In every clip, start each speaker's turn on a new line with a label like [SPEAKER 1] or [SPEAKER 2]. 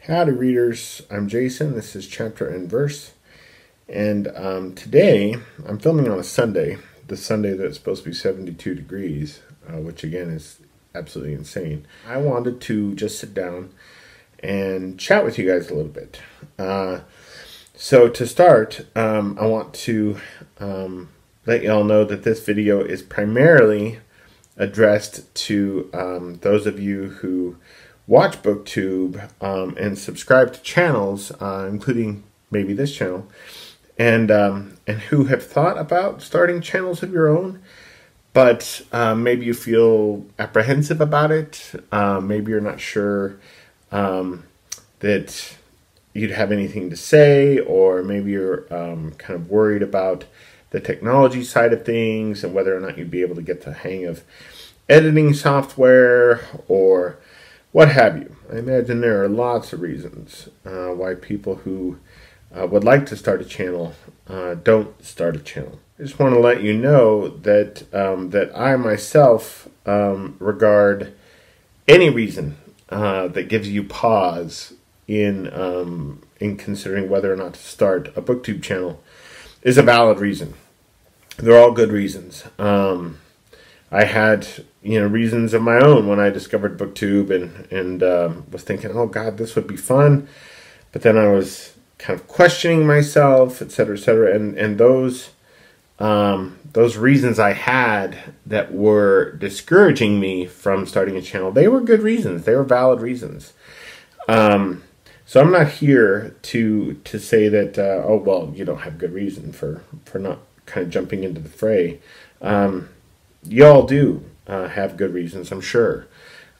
[SPEAKER 1] Howdy readers, I'm Jason. This is Chapter and Verse, and today I'm filming on a Sunday, the Sunday that's supposed to be 72 degrees, which again is absolutely insane. I wanted to just sit down and chat with you guys a little bit. So to start, I want to let y'all know that this video is primarily addressed to those of you who watch Booktube and subscribe to channels, including maybe this channel, and who have thought about starting channels of your own, but maybe you feel apprehensive about it. Maybe you're not sure that you'd have anything to say, or maybe you're kind of worried about the technology side of things and whether or not you'd be able to get the hang of editing software or what have you. I imagine there are lots of reasons why people who would like to start a channel don't start a channel. I just want to let you know that that I myself regard any reason that gives you pause in considering whether or not to start a Booktube channel is a valid reason. They're all good reasons. I had, reasons of my own when I discovered Booktube and was thinking, oh God, this would be fun. But then I was kind of questioning myself, et cetera, and those reasons I had that were discouraging me from starting a channel, they were good reasons. They were valid reasons. So I'm not here to say that, oh, well, you don't have good reason for not kind of jumping into the fray. Y'all do have good reasons, I'm sure.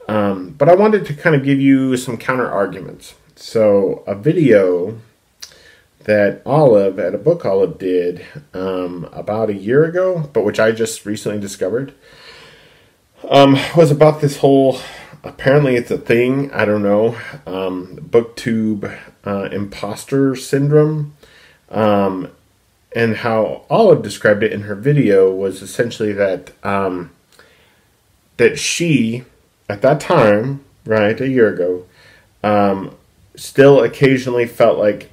[SPEAKER 1] But I wanted to kind of give you some counter arguments. So a video that Olive at a Book Olive did about a year ago, but which I just recently discovered, was about this whole, apparently it's a thing, I don't know, Booktube imposter syndrome. And how Olive described it in her video was essentially that that she, at that time, right, a year ago, still occasionally felt like,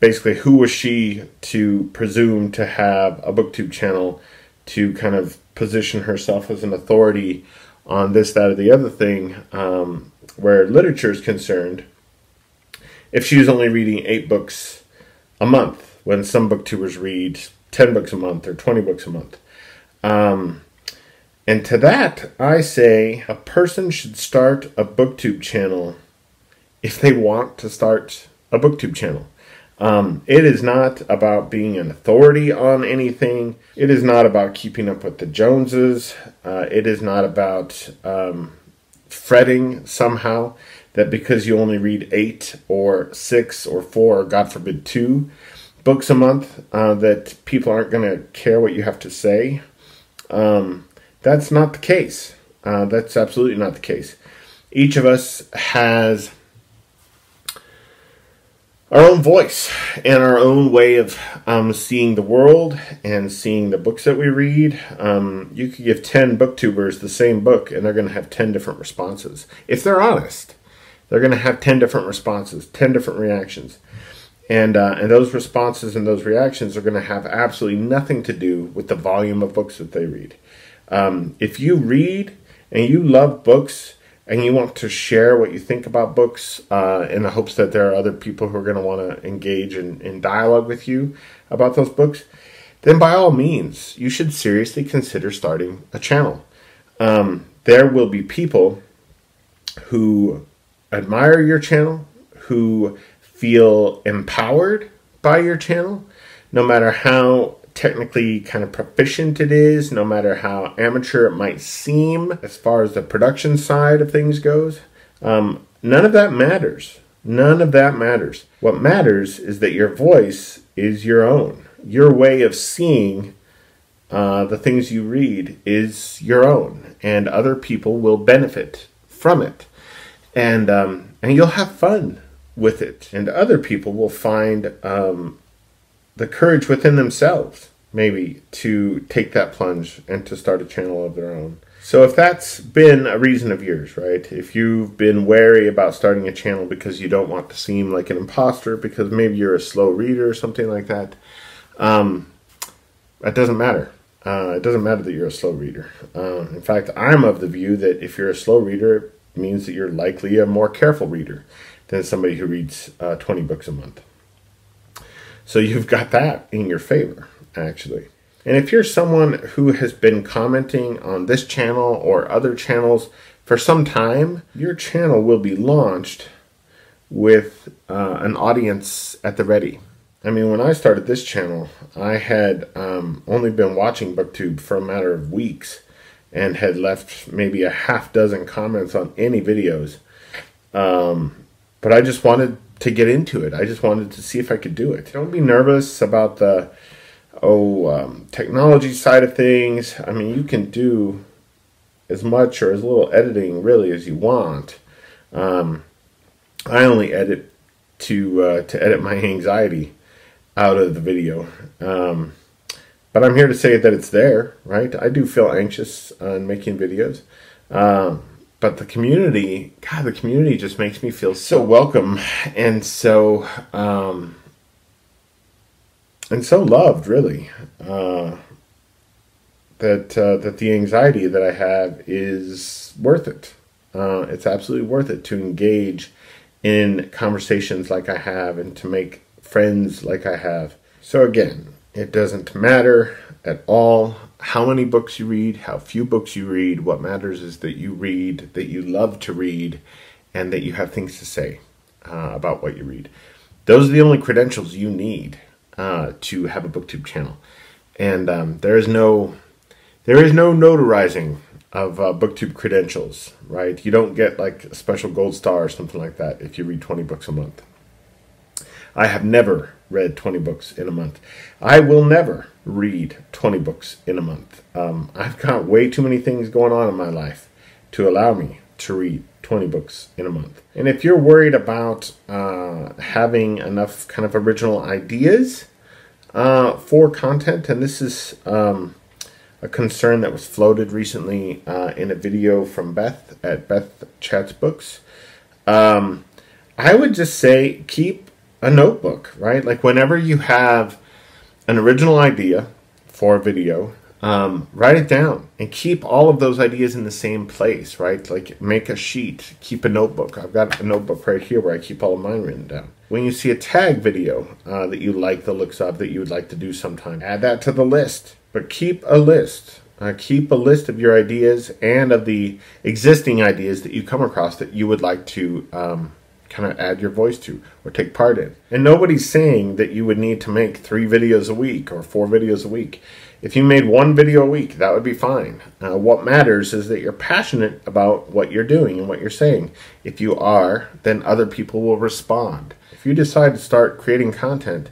[SPEAKER 1] basically, who was she to presume to have a Booktube channel to kind of position herself as an authority on this, that, or the other thing, where literature is concerned, if she was only reading 8 books a month, when some booktubers read 10 books a month or 20 books a month. And to that, I say a person should start a Booktube channel if they want to start a Booktube channel. It is not about being an authority on anything. It is not about keeping up with the Joneses. It is not about fretting somehow that because you only read 8 or 6 or 4, or God forbid 2, books a month, that people aren't going to care what you have to say. That's not the case. That's absolutely not the case. Each of us has our own voice and our own way of seeing the world and seeing the books that we read. You could give 10 booktubers the same book and they're going to have 10 different responses. If they're honest, they're going to have 10 different responses, 10 different reactions. And those responses and those reactions are going to have absolutely nothing to do with the volume of books that they read. If you read and you love books and you want to share what you think about books in the hopes that there are other people who are going to want to engage in dialogue with you about those books, then by all means, you should seriously consider starting a channel. There will be people who admire your channel, who feel empowered by your channel, no matter how technically kind of proficient it is, no matter how amateur it might seem as far as the production side of things goes. None of that matters. None of that matters. What matters is that your voice is your own. Your way of seeing the things you read is your own, and other people will benefit from it. And you'll have fun with it, and other people will find the courage within themselves, maybe, to take that plunge and to start a channel of their own. So if that's been a reason of yours, right? If you've been wary about starting a channel because you don't want to seem like an imposter, because maybe you're a slow reader or something like that, that doesn't matter. It doesn't matter that you're a slow reader. In fact, I'm of the view that if you're a slow reader, it means that you're likely a more careful reader than somebody who reads 20 books a month. So you've got that in your favor, actually. And if you're someone who has been commenting on this channel or other channels for some time, your channel will be launched with an audience at the ready. I mean, when I started this channel, I had only been watching Booktube for a matter of weeks and had left maybe a half dozen comments on any videos. But I just wanted to get into it. I just wanted to see if I could do it. Don't be nervous about the technology side of things. I mean, you can do as much or as little editing really as you want. I only edit to edit my anxiety out of the video. But I'm here to say that it's there, right? I do feel anxious in making videos. But the community, God, the community just makes me feel so welcome and so loved, really. That the anxiety that I have is worth it. It's absolutely worth it to engage in conversations like I have and to make friends like I have. So again, it doesn't matter at all how many books you read, how few books you read. What matters is that you read, that you love to read, and that you have things to say about what you read. Those are the only credentials you need to have a Booktube channel. And there is no notarizing of Booktube credentials, right? You don't get like a special gold star or something like that if you read 20 books a month. I have never read 20 books in a month. I will never read 20 books in a month. I've got way too many things going on in my life to allow me to read 20 books in a month. And if you're worried about having enough kind of original ideas for content, and this is a concern that was floated recently in a video from Beth at Beth Chats Books, I would just say keep a notebook, right? Like whenever you have an original idea for a video, write it down and keep all of those ideas in the same place, right? Like make a sheet, keep a notebook. I've got a notebook right here where I keep all of mine written down. When you see a tag video that you like the looks of, that you would like to do sometime, add that to the list. But keep a list. Keep a list of your ideas and of the existing ideas that you come across that you would like to kind of add your voice to or take part in. And nobody's saying that you would need to make 3 videos a week or 4 videos a week. If you made 1 video a week, that would be fine. What matters is that you're passionate about what you're doing and what you're saying. If you are, then other people will respond. If you decide to start creating content,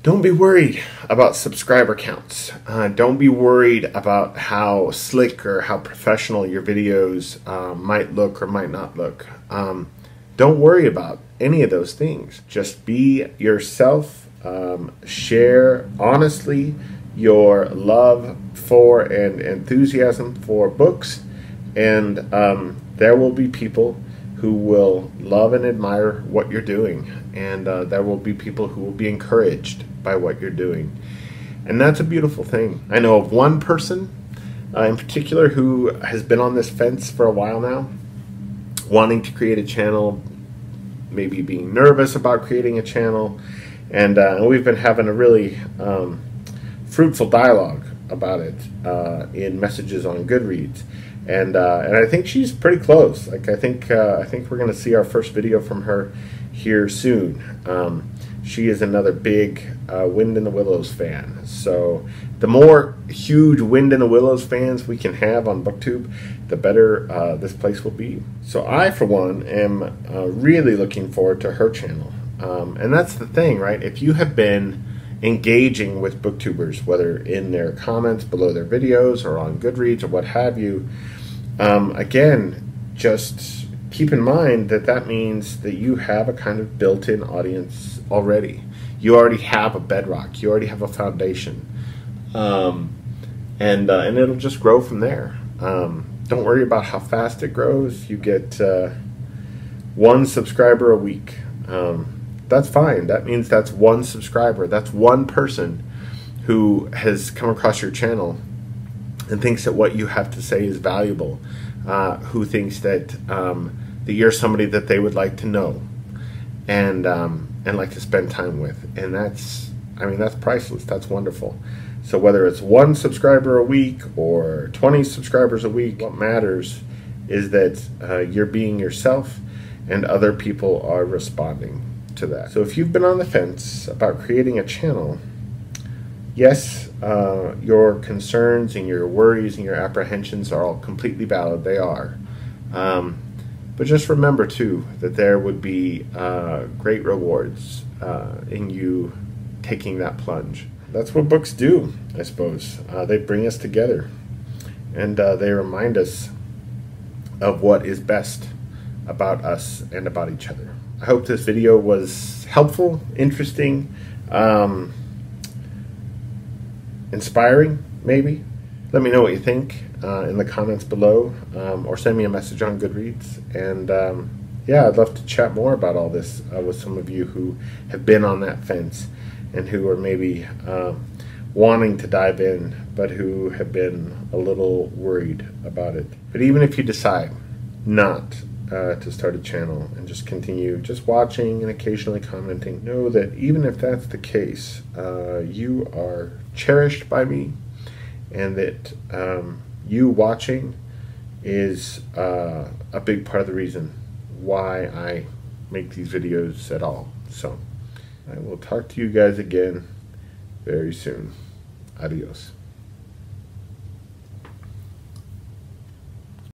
[SPEAKER 1] don't be worried about subscriber counts. Don't be worried about how slick or how professional your videos might look or might not look. Don't worry about any of those things. Just be yourself. Share honestly your love for and enthusiasm for books, and there will be people who will love and admire what you're doing, and there will be people who will be encouraged by what you're doing, and that's a beautiful thing. I know of one person in particular who has been on this fence for a while now, wanting to create a channel, maybe being nervous about creating a channel, and we've been having a really fruitful dialogue about it in messages on Goodreads, and I think she's pretty close. Like I think we're going to see our first video from her here soon. She is another big Wind in the Willows fan. So the more huge Wind in the Willows fans we can have on Booktube, the better this place will be. So I, for one, am really looking forward to her channel. And that's the thing, right? If you have been engaging with booktubers, whether in their comments below their videos or on Goodreads or what have you, again, just keep in mind that that means that you have a kind of built-in audience already. You already have a bedrock. You already have a foundation. And it'll just grow from there. Don't worry about how fast it grows. You get 1 subscriber a week. That's fine. That means that's 1 subscriber. That's 1 person who has come across your channel and thinks that what you have to say is valuable, who thinks that that you're somebody that they would like to know and like to spend time with. And that's, I mean, that's priceless. That's wonderful. So whether it's 1 subscriber a week or 20 subscribers a week, what matters is that you're being yourself and other people are responding to that. So if you've been on the fence about creating a channel, yes, your concerns and your worries and your apprehensions are all completely valid. They are. But just remember, too, that there would be great rewards in you taking that plunge. That's what books do, I suppose. They bring us together, and they remind us of what is best about us and about each other. I hope this video was helpful, interesting, inspiring, maybe. Let me know what you think in the comments below, or send me a message on Goodreads. And yeah, I'd love to chat more about all this with some of you who have been on that fence and who are maybe wanting to dive in, but who have been a little worried about it. But even if you decide not to start a channel and just continue just watching and occasionally commenting, know that even if that's the case, you are cherished by me, and that you watching is a big part of the reason why I make these videos at all. So I will talk to you guys again very soon. Adios.